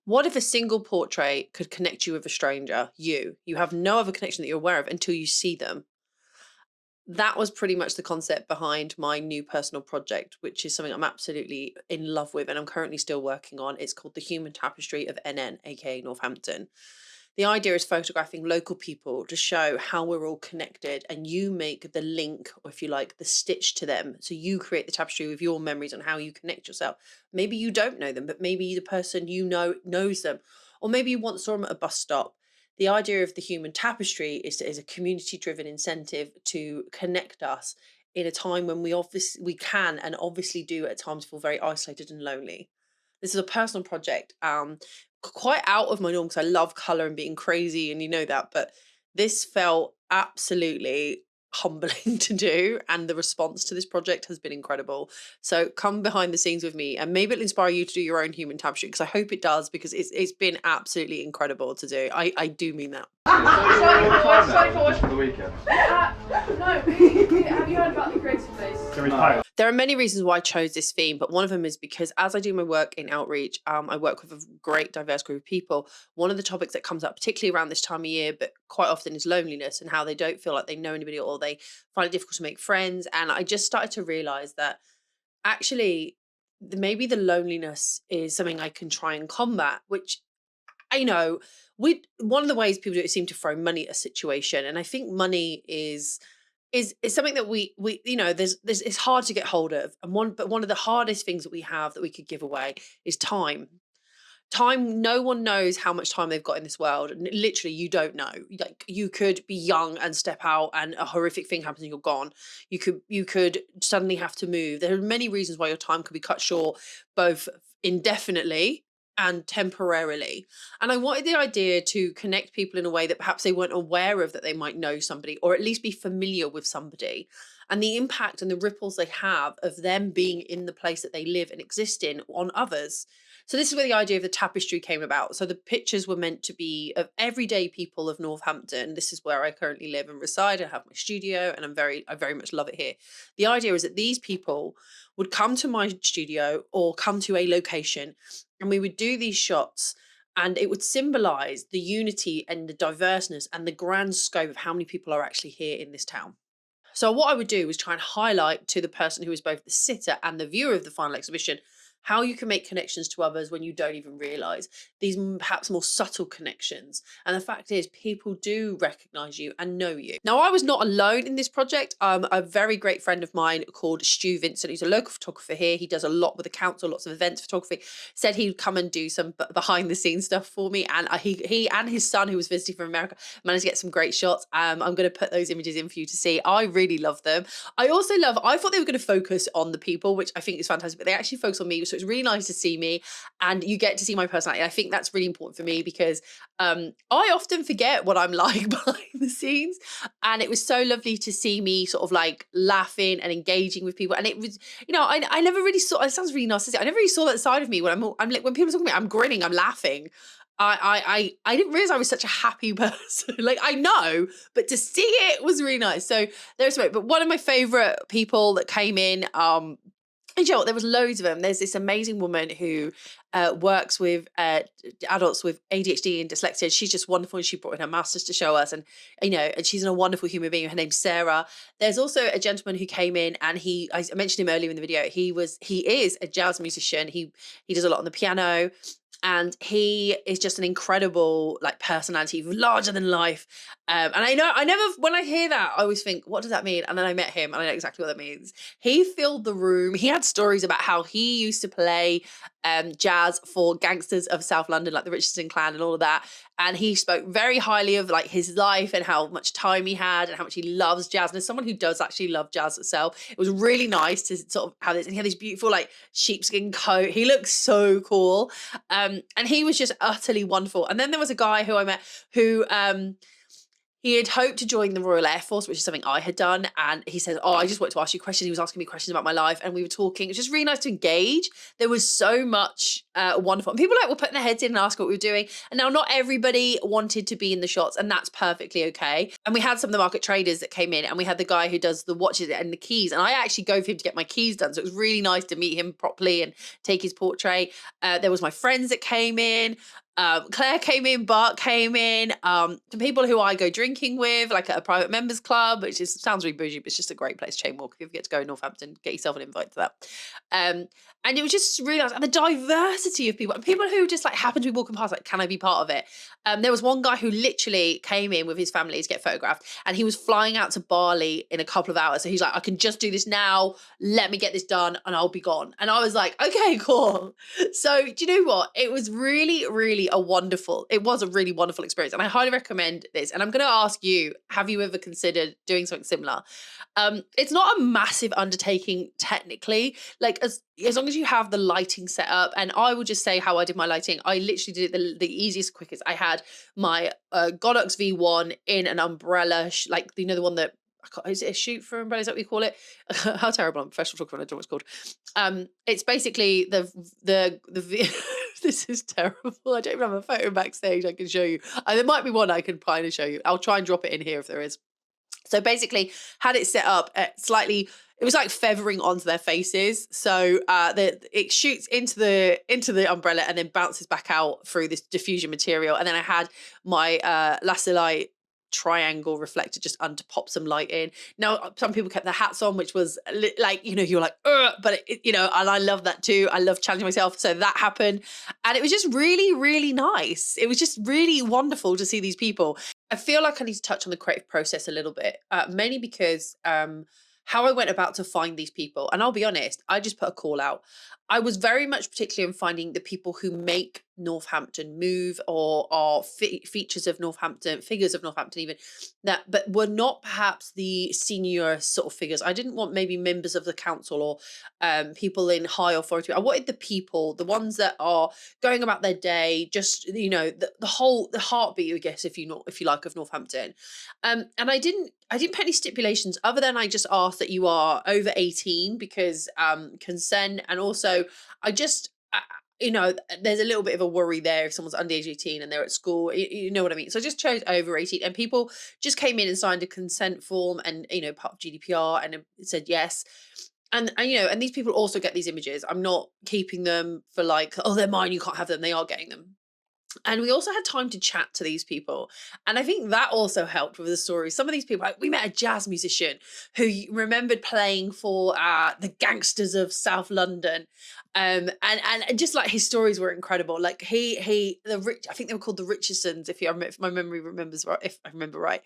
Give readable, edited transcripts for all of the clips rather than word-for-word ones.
What if a single portrait could connect you with a stranger? You have no other connection that you're aware of until you see them. That was pretty much the concept behind my new personal project, which is something I'm absolutely in love with and I'm currently still working on. It's called the Human Tapestry of NN, aka Northampton. The idea is photographing local people to show how we're all connected, and you make the link, or if you like, the stitch to them. So you create the tapestry with your memories on how you connect yourself. Maybe you don't know them, but maybe the person you know knows them, or maybe you once saw them at a bus stop. The idea of the Human Tapestry is a community driven incentive to connect us in a time when we can and obviously do at times feel very isolated and lonely. This is a personal project, quite out of my norm because I love color and being crazy, and you know that. But this felt absolutely humbling to do, and the response to this project has been incredible. So come behind the scenes with me, and maybe it'll inspire you to do your own human tapestry because I hope it does, because it's been absolutely incredible to do. I do mean that. Slightly forward. For the weekend. No, have you heard about the creative base? There are many reasons why I chose this theme, but one of them is because as I do my work in outreach, I work with a great diverse group of people. One of the topics that comes up, particularly around this time of year, but quite often, is loneliness and how they don't feel like they know anybody or they find it difficult to make friends. And I just started to realize that actually maybe the loneliness is something I can try and combat, which I know we one of the ways people do it seem to throw money at a situation. And I think money is something that we there's it's hard to get hold of, and one of the hardest things that we have that we could give away is time. No one knows how much time they've got in this world, and literally you don't know. Like, you could be young and step out and a horrific thing happens and you're gone. You could suddenly have to move. There are many reasons why your time could be cut short, both indefinitely and temporarily. And I wanted the idea to connect people in a way that perhaps they weren't aware of, that they might know somebody or at least be familiar with somebody, and the impact and the ripples they have of them being in the place that they live and exist in on others. So this is where the idea of the tapestry came about. So the pictures were meant to be of everyday people of Northampton. This is where I currently live and reside. I have my studio, and I very much love it here. The idea is that these people would come to my studio or come to a location, and we would do these shots, and it would symbolize the unity and the diverseness and the grand scope of how many people are actually here in this town. So what I would do was try and highlight to the person who is both the sitter and the viewer of the final exhibition how you can make connections to others when you don't even realize these perhaps more subtle connections. And the fact is, people do recognize you and know you. Now, I was not alone in this project. A very great friend of mine called Stu Vincent, who's a local photographer here. He does a lot with the council, lots of events photography, said he'd come and do some behind the scenes stuff for me. And he and his son, who was visiting from America, managed to get some great shots. I'm going to put those images in for you to see. I really love them. I thought they were going to focus on the people, which I think is fantastic, but they actually focus on me. So it's really nice to see me, and you get to see my personality. I think that's really important for me because I often forget what I'm like behind the scenes. And it was so lovely to see me sort of like laughing and engaging with people. And it was, I never really saw, it sounds really narcissistic, I never really saw that side of me when I'm like, when people talk to me, I'm grinning, I'm laughing. I didn't realize I was such a happy person. Like, I know, but to see it was really nice. So there's but one of my favorite people that came in, and you know what, there was loads of them. There's this amazing woman who works with adults with ADHD and dyslexia. She's just wonderful, and she brought in her masters to show us. And and she's a wonderful human being. Her name's Sarah. There's also a gentleman who came in, and I mentioned him earlier in the video. He is a jazz musician. He does a lot on the piano. And he is just an incredible personality, larger than life. And I never, when I hear that, I always think, what does that mean? And then I met him and I know exactly what that means. He filled the room. He had stories about how he used to play jazz for gangsters of South London, like the Richardson Clan and all of that. And he spoke very highly of his life and how much time he had and how much he loves jazz. And as someone who does actually love jazz itself, it was really nice to sort of have this. And he had this beautiful sheepskin coat. He looked so cool. And he was just utterly wonderful. And then there was a guy who I met who He had hoped to join the Royal Air Force, which is something I had done. And he said, "Oh, I just wanted to ask you questions." He was asking me questions about my life, and we were talking. It was just really nice to engage. There was so much wonderful. And people like were putting their heads in and asking what we were doing. And now, not everybody wanted to be in the shots, and that's perfectly okay. And we had some of the market traders that came in, and we had the guy who does the watches and the keys. And I actually go for him to get my keys done. So it was really nice to meet him properly and take his portrait. There was my friends that came in. Claire came in, Bart came in, some people who I go drinking with, like at a private members club, which is sounds really bougie, but it's just a great place, chain walk. If you ever get to go in Northampton, get yourself an invite to that. And it was just really nice. And the diversity of people, and people who just like happen to be walking past, like, can I be part of it? There was one guy who literally came in with his family to get photographed, and he was flying out to Bali in a couple of hours. So he's like, I can just do this now. Let me get this done and I'll be gone. And I was like, okay, cool. So do you know what? It was it was a really wonderful experience. And I highly recommend this. And I'm going to ask you, have you ever considered doing something similar? It's not a massive undertaking technically, like as long as you have the lighting set up. And I will just say how I did my lighting. I literally did it the easiest, quickest. I had my Godox V1 in an umbrella, like, you know, the one that, is it a shoot for umbrella? Is that what you call it? How terrible! I'm a professional photographer. I don't know what it's called. It's basically this is terrible. I don't even have a photo backstage I can show you. There might be one I can find and show you. I'll try and drop it in here if there is. So basically, had it set up at slightly. It was like feathering onto their faces, so it shoots into the umbrella and then bounces back out through this diffusion material. And then I had my laser light triangle reflector just under pop some light in. Now, some people kept their hats on, which was like, you know, you're like, but you know, and I love that too. I love challenging myself. So that happened. And it was just really, really nice. It was just really wonderful to see these people. I feel like I need to touch on the creative process a little bit, mainly because how I went about to find these people. And I'll be honest, I just put a call out. I was very much particular in finding the people who make Northampton move, or are features of Northampton, figures of Northampton even, that, but were not perhaps the senior sort of figures. I didn't want maybe members of the council or people in high authority. I wanted the people, the ones that are going about their day, just, you know, the heartbeat, I guess, if you like, of Northampton. And I didn't put any stipulations other than I just asked that you are over 18, because consent. And also I just you know, there's a little bit of a worry there if someone's under age 18 and they're at school, you know what I mean? So I just chose over 18, and people just came in and signed a consent form, and, you know, part of GDPR, and it said yes. And you know, and these people also get these images. I'm not keeping them for like, oh, they're mine, you can't have them. They are getting them. And we also had time to chat to these people. And I think that also helped with the story. Some of these people, like, we met a jazz musician who remembered playing for the gangsters of South London. And just like his stories were incredible. Like I think they were called the Richardsons, if my memory remembers right, if I remember right.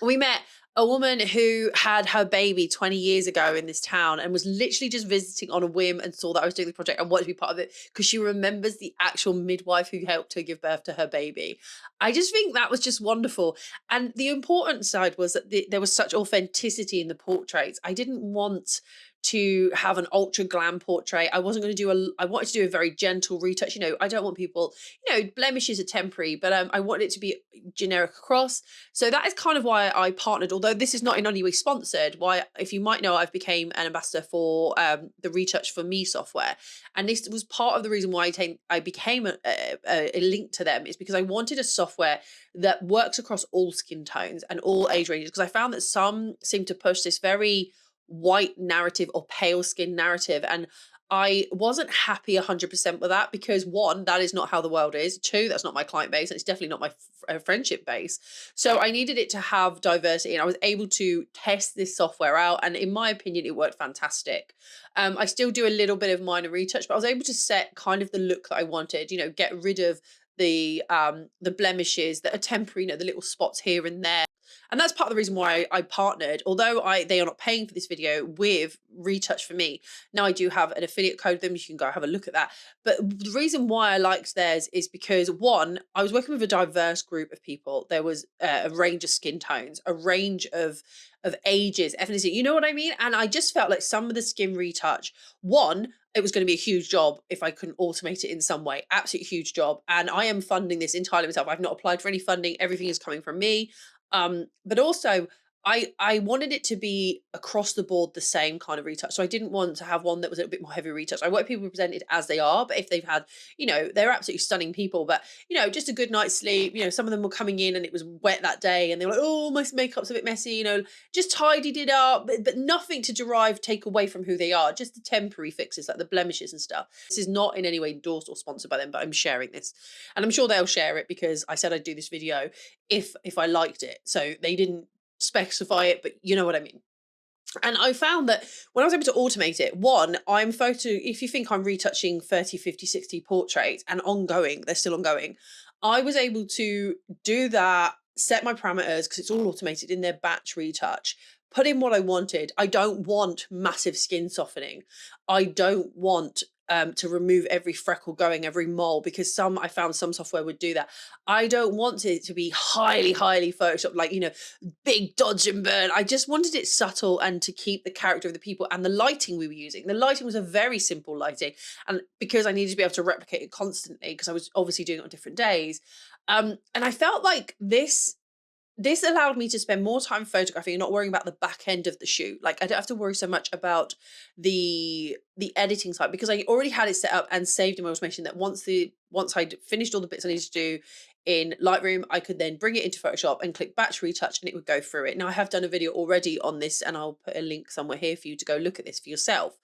We met a woman who had her baby 20 years ago in this town and was literally just visiting on a whim and saw that I was doing the project and wanted to be part of it because she remembers the actual midwife who helped her give birth to her baby. I just think that was just wonderful. And the important side was that there was such authenticity in the portraits. I didn't want to have an ultra glam portrait. I wasn't going to I wanted to do a very gentle retouch. You know, I don't want people, you know, blemishes are temporary, but I wanted it to be generic across. So that is kind of why I partnered, although this is not in any way sponsored. Why, if you might know, I've became an ambassador for the Retouch for Me software. And this was part of the reason why I became a link to them, is because I wanted a software that works across all skin tones and all age ranges. Because I found that some seem to push this very white narrative or pale skin narrative. And I wasn't happy 100% with that, because one, that is not how the world is. Two, that's not my client base, and it's definitely not my friendship base. So I needed it to have diversity, and I was able to test this software out. And in my opinion, it worked fantastic. I still do a little bit of minor retouch, but I was able to set kind of the look that I wanted, you know, get rid of the blemishes that are temporary, you know, the little spots here and there. And that's part of the reason why I partnered, although they are not paying for this video, with Retouch for Me. Now I do have an affiliate code with them. You can go have a look at that. But the reason why I liked theirs is because, one, I was working with a diverse group of people. There was a range of skin tones, a range of ages, ethnicity, you know what I mean? And I just felt like some of the skin retouch, one, it was going to be a huge job if I couldn't automate it in some way. Absolutely huge job. And I am funding this entirely myself. I've not applied for any funding. Everything is coming from me. But also I wanted it to be across the board the same kind of retouch. So I didn't want to have one that was a bit more heavy retouch. I want people presented as they are, but if they've had, they're absolutely stunning people, but just a good night's sleep. Some of them were coming in and it was wet that day and they were like, oh, my makeup's a bit messy, just tidied it up, but nothing to take away from who they are, just the temporary fixes like the blemishes and stuff. This is not in any way endorsed or sponsored by them, but I'm sharing this. And I'm sure they'll share it because I said I'd do this video if I liked it. So they didn't specify it, but you know what I mean. And I found that when I was able to automate it, one, if you think I'm retouching 30, 50, 60 portraits and ongoing, they're still ongoing. I was able to do that, set my parameters because it's all automated in their batch retouch, put in what I wanted. I don't want massive skin softening. I don't want to remove every freckle going, every mole, because I found some software would do that. I don't want it to be highly, highly photoshopped, like, big dodge and burn. I just wanted it subtle and to keep the character of the people and the lighting we were using. The lighting was a very simple lighting. And because I needed to be able to replicate it constantly, because I was obviously doing it on different days. And I felt like this allowed me to spend more time photographing and not worrying about the back end of the shoot. Like I don't have to worry so much about the editing side because I already had it set up and saved in my automation that once I'd finished all the bits I needed to do in Lightroom, I could then bring it into Photoshop and click batch retouch and it would go through it. Now I have done a video already on this and I'll put a link somewhere here for you to go look at this for yourself.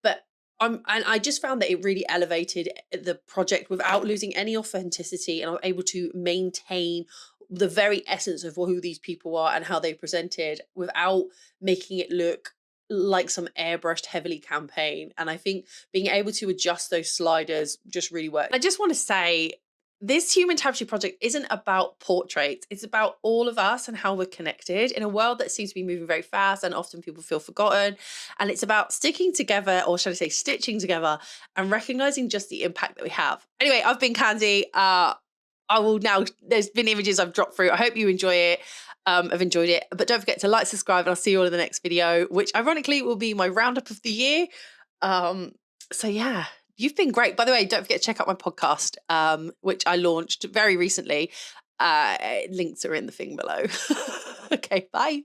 But and I just found that it really elevated the project without losing any authenticity, and I'm able to maintain the very essence of who these people are and how they presented without making it look like some airbrushed heavily campaign. And I think being able to adjust those sliders just really worked. I just want to say this Human Tapestry project isn't about portraits. It's about all of us and how we're connected in a world that seems to be moving very fast and often people feel forgotten. And it's about sticking together, or should I say stitching together, and recognizing just the impact that we have. Anyway, I've been Khandie. I will now, there's been images I've dropped through. I hope you enjoy it. I've enjoyed it, but don't forget to like, subscribe, and I'll see you all in the next video, which ironically will be my roundup of the year. So yeah, you've been great. By the way, don't forget to check out my podcast, which I launched very recently. Links are in the thing below. Okay, bye.